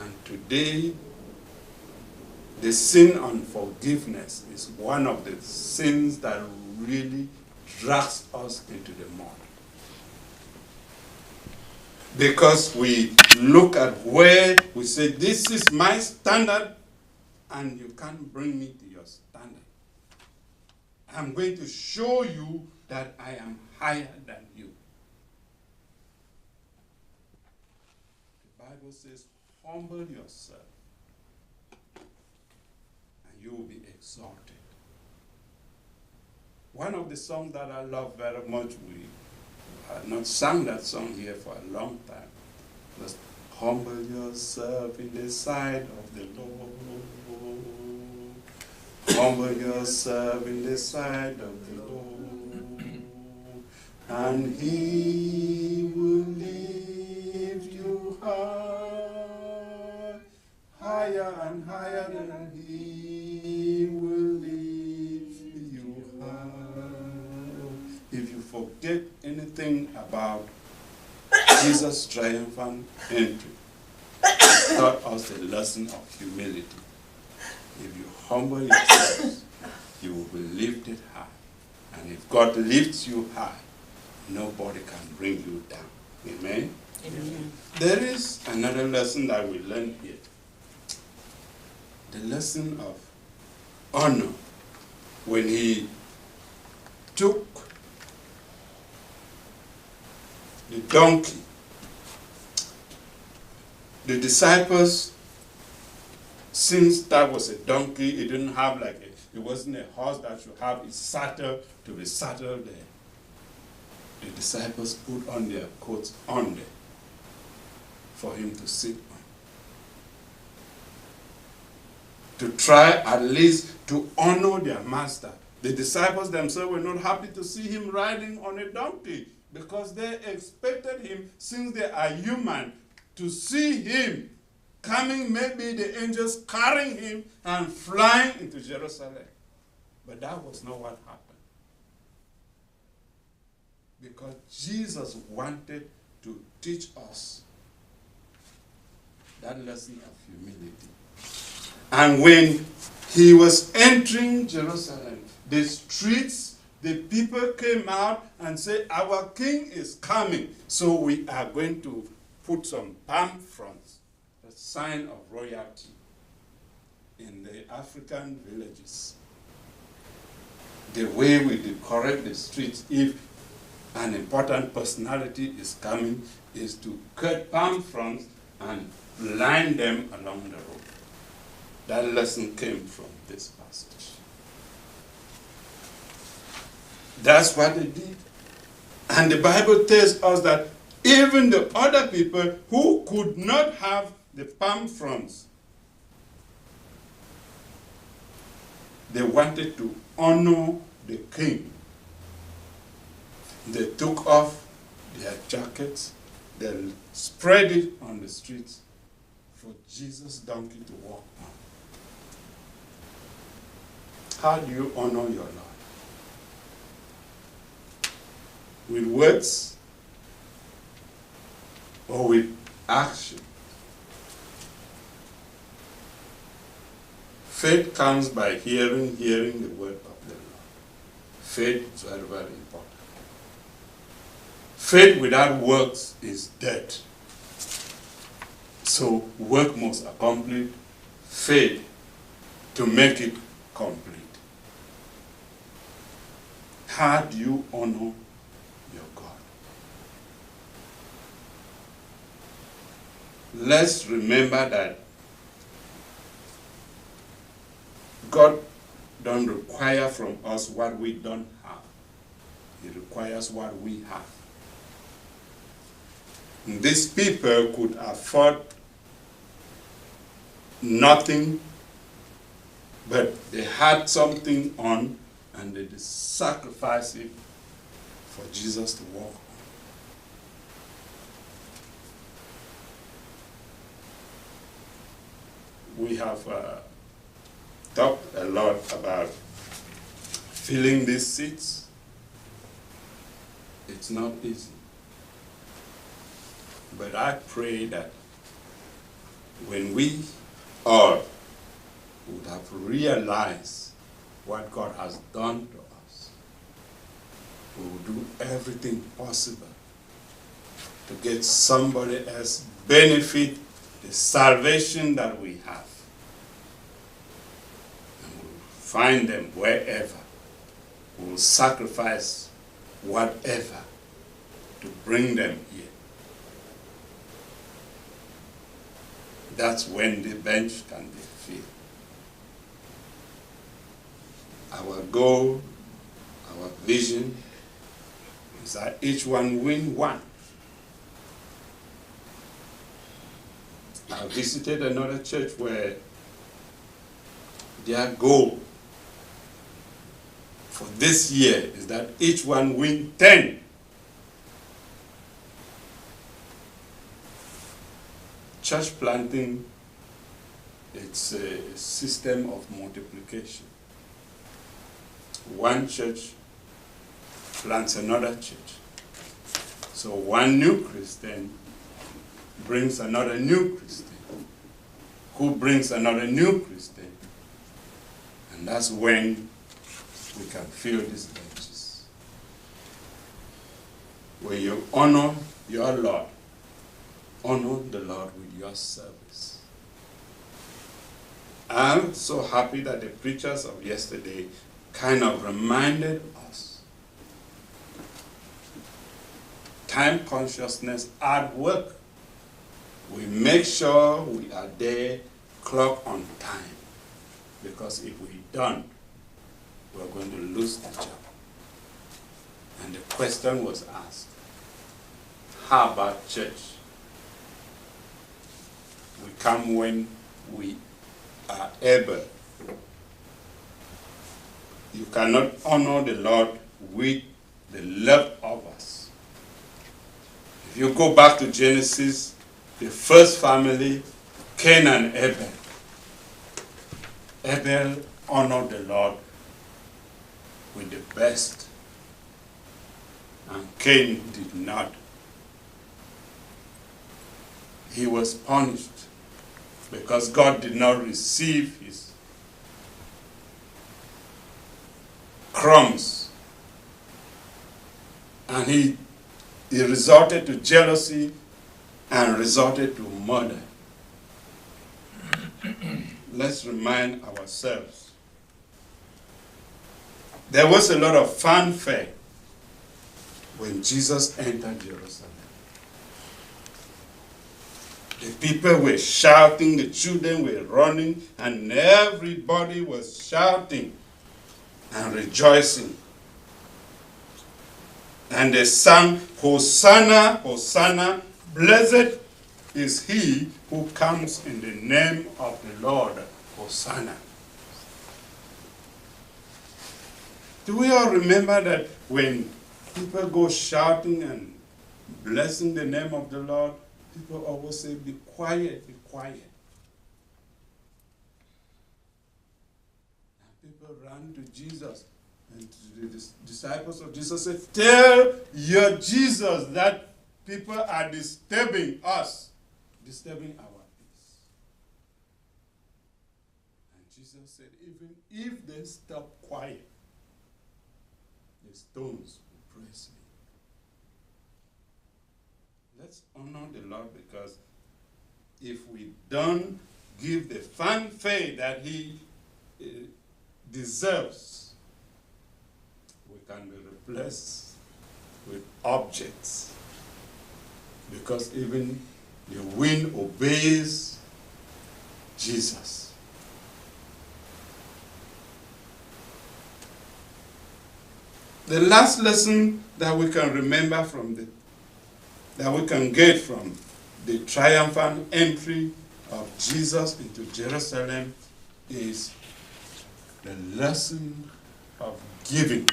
And today, the sin unforgiveness is one of the sins that really drags us into the mud. Because we look at where we say, this is my standard, and you can't bring me to your standard. I'm going to show you that I am higher than you. The Bible says, humble yourself, and you will be exalted. One of the songs that I love very much, we have not sung that song here for a long time, was humble yourself in the sight of the Lord. Humble yourself in the sight of the Lord, and He will lift you high, higher and higher than He will lift you high. If you forget anything about Jesus' triumphant entry, He taught us the lesson of humility. If you humble yourselves, you will be lifted high. And if God lifts you high, nobody can bring you down. Amen? Amen. There is another lesson that we learn here. The lesson of honor. When He took the donkey, the disciples, since that was a donkey, it didn't have it wasn't a horse that should have its saddle to be saddled there. The disciples put on their coats on there for Him to sit on. To try at least to honor their master. The disciples themselves were not happy to see Him riding on a donkey because they expected Him, since they are human, to see Him coming, maybe the angels carrying Him and flying into Jerusalem. But that was not what happened. Because Jesus wanted to teach us that lesson of humility. And when He was entering Jerusalem, the streets, the people came out and said, our King is coming. So we are going to put some palm fronds, a sign of royalty, in the African villages. The way we decorate the streets, if an important personality is coming, is to cut palm fronds and line them along the road. That lesson came from this passage. That's what they did. And the Bible tells us that even the other people who could not have the palm fronds, they wanted to honor the king. They took off their jackets, they spread it on the streets for Jesus' donkey to walk on. How do you honor your Lord? With words or with action? Faith comes by hearing the word of the Lord. Faith is very, very important. Faith without works is dead. So work must accompany faith to make it complete. How do you honor your God? Let's remember that God don't require from us what we don't have. He requires what we have. And these people could afford nothing, but they had something on, and they sacrificed it for Jesus to walk on. We have talked a lot about filling these seats. It's not easy. But I pray that when we all would have realized what God has done to us, we will do everything possible to get somebody else benefit the salvation that we have. And we'll find them wherever. We'll sacrifice whatever to bring them here. That's when the bench can be filled. Our goal, our vision is that each one win one. I visited another church where their goal for this year is that each one win 10. Church planting, it's a system of multiplication. One church plants another church. So one new Christian brings another new Christian, who brings another new Christian. And that's when we can fill these benches. When you honor your Lord, honor the Lord with your service. I'm so happy that the preachers of yesterday kind of reminded us. Time consciousness at work. We make sure we are there, clock on time. Because if we don't, we're going to lose the job. And the question was asked, how about church? We come when we are able. You cannot honor the Lord with the leftovers. If you go back to Genesis, the first family, Cain and Abel. Abel honored the Lord with the best, and Cain did not. He was punished because God did not receive his crumbs. And he resorted to jealousy and resorted to murder. Let's remind ourselves. There was a lot of fanfare when Jesus entered Jerusalem. The people were shouting, the children were running, and everybody was shouting and rejoicing. And they sang, Hosanna, Hosanna, blessed is he who comes in the name of the Lord, Hosanna. Do we all remember that when people go shouting and blessing the name of the Lord, people always say, be quiet, be quiet. And people ran to Jesus and to the disciples of Jesus said, tell your Jesus that people are disturbing us, disturbing our peace. And Jesus said, even if they stop quiet, the stones will praise me. Let's honor the Lord, because if we don't give the fanfare that he deserves, we can be replaced with objects. Because even the wind obeys Jesus. The last lesson that we can remember that we can get from the triumphant entry of Jesus into Jerusalem is the lesson of giving.